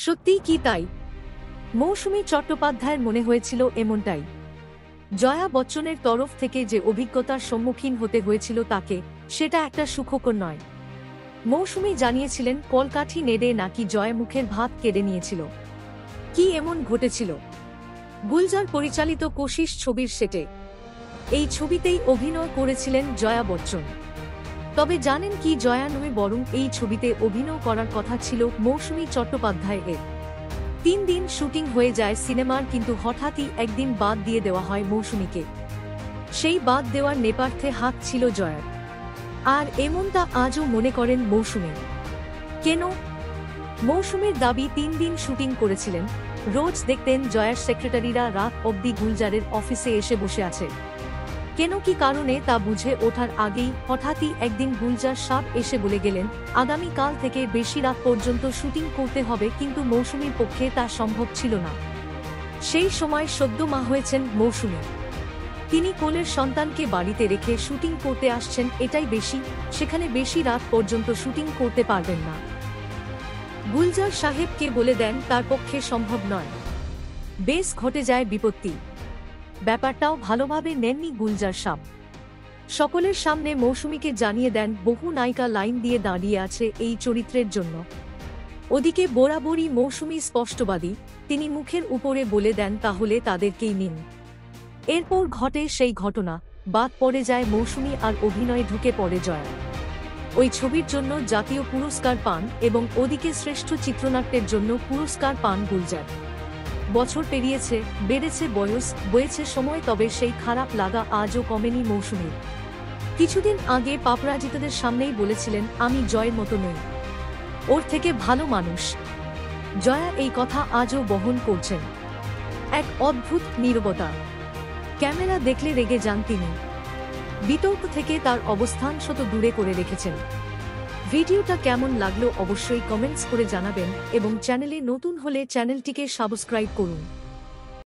সত্যিই কি তাই? মৌসুমী চট্টোপাধ্যায়ের মনে হয়েছিল এমনটাই। জয়া বচ্চনের তরফ থেকে যে অভিজ্ঞতার সম্মুখীন হতে হয়েছিল তাকে, সেটা একটা সুখকর নয়। মৌসুমী জানিয়েছিলেন কলকাঠি নেড়ে নাকি জয়া মুখের ভাত কেড়ে নিয়েছিল। কি এমন ঘটেছিল? গুলজার পরিচালিত কোশিশ ছবির সেটে এই ছবিতেই অভিনয় করেছিলেন জয়া বচ্চন। তবে জানেন কি, জয়া নয় বরং এই ছবিতে অভিনয় করার কথা ছিল মৌসুমী চট্টোপাধ্যায়ের। 3 দিন শুটিং হয়ে যায় সিনেমার, কিন্তু হঠাৎই একদিন বাদ দিয়ে দেওয়া হয় মৌসুমীকে। সেই বাদ দেওয়ার নেপথ্যে হাত ছিল জয়ার। আর এমনটা আজও মনে করেন মৌসুমী। কেন? মৌসুমীর দাবি 3 দিন শুটিং করেছিলেন, রোজ দেখতেন জয়ার সেক্রেটারিরা রাত অবধি গুলজারের অফিসে এসে বসে আছে। কেন কি কারণে তা বুঝে ওঠার আগেই হঠাৎই একদিন গুলজার সাহেব এসে বলে গেলেন আগামী কাল থেকে বেশি রাত পর্যন্ত শুটিং করতে হবে, কিন্তু মৌসুমীর পক্ষে তা সম্ভব ছিল না। সেই সময় সদ্য মা হয়েছেন মৌসুমী। তিনি কোলের সন্তানকে বাড়িতে রেখে শুটিং করতে আসছেন, এটাই বেশি, সেখানে বেশি রাত পর্যন্ত শুটিং করতে পারবেন না। গুলজার সাহেবকে বলে দেন তার পক্ষে সম্ভব নয়। বেশ ঘটে যায় বিপত্তি। ব্যাপারটাও ভালোভাবে নেননি গুলজার সাহেব। সকলের সামনে মৌসুমীকে জানিয়ে দেন বহু নায়িকা লাইন দিয়ে দাঁড়িয়ে আছে এই চরিত্রের জন্য। ওদিকে বরাবরই মৌসুমী স্পষ্টবাদী, তিনি মুখের উপরে বলে দেন তাহলে তাদেরকেই নিন। এরপর ঘটে সেই ঘটনা, বাদ পড়ে যায় মৌসুমী আর অভিনয়ে ঢুকে পড়ে জয়া। ওই ছবির জন্য জাতীয় পুরস্কার পান এবং ওদিকে শ্রেষ্ঠ চিত্রনাট্যের জন্য পুরস্কার পান গুলজার। বছর পেরিয়েছে, বেড়েছে বয়স, বয়েছে সময়, তবে সেই খারাপ লাগা আজও কমেনি মৌসুমীর। কিছুদিন আগে পাপরাজিতদের সামনেই বলেছিলেন আমি জয়ের মতো নই, ওর থেকে ভালো মানুষ। জয়া এই কথা আজও বহন করছেন। এক অদ্ভুত নীরবতা। ক্যামেরা দেখলে রেগে যান তিনি। বিতর্ক থেকে তার অবস্থান শত দূরে করে রেখেছেন। ভিডিওটা কেমন লাগলো অবশ্যই কমেন্টস করে জানাবেন এবং চ্যানেলে নতুন হলে চ্যানেলটিকে সাবস্ক্রাইব করুন।